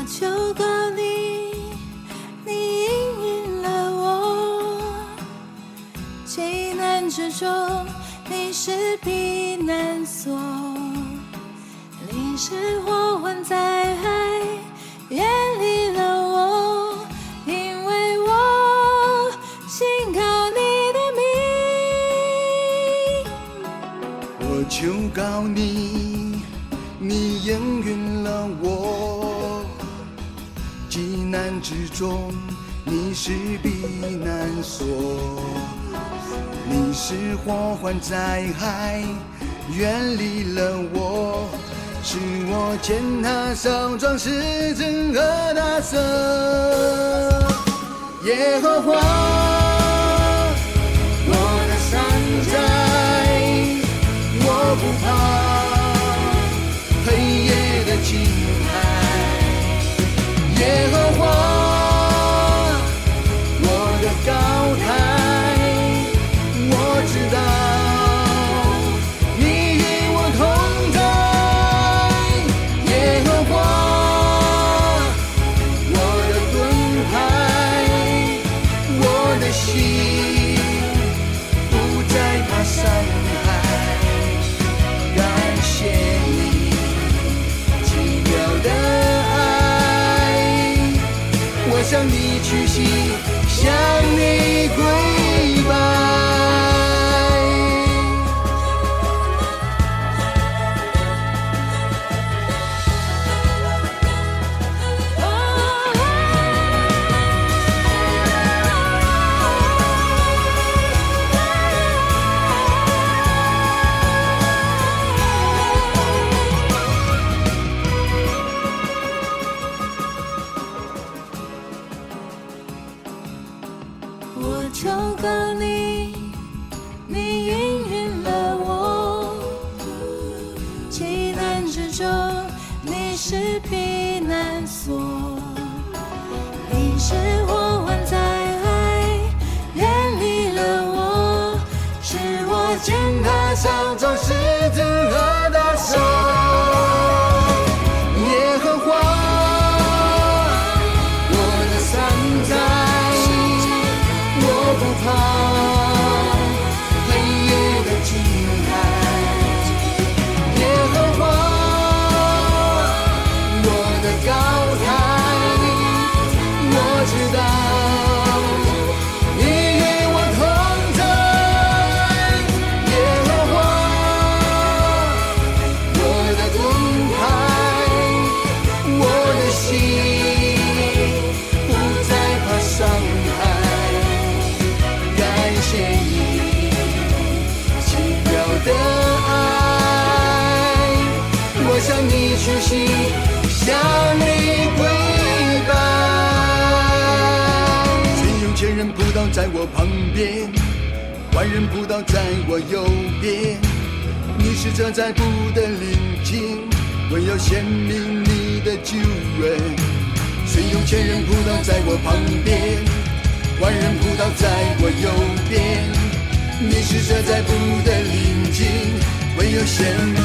求告你，你应允了我。急难之中，你是避难所，你是祸患灾害，远离了我，因为我信靠你的名。我求告你，你应允了我。急难之中，你是避难所，你是祸患灾害，远离了我，使我践踏少壮士真和大色。耶和华，我的山寨，我不怕黑夜的惊骇。耶和华，我的高台，我知道你与我同在。耶和华，我的盾牌，我的心不再怕伤害。感谢你奇妙的爱，我向你屈膝，向你跪拜。我求告你，你应允了我。急难之中，你是避难所，你是祸患灾害，远离了我，使我践踏少壮士真和大手。耶和华，我的山寨，我不怕黑夜的惊骇。耶和华，我的高台，我知道你与我同在。耶和华，我的盾牌，我的心不再怕伤害。感谢你奇妙的爱，我向你屈膝，向你跪拜。虽有千人扑倒在我旁边，万人扑倒在我右边，你是这在不的临近，唯有显明你的救恩。虽有千人扑倒在我旁边，万人扑倒在我右边，你是这在不的临近，唯有显明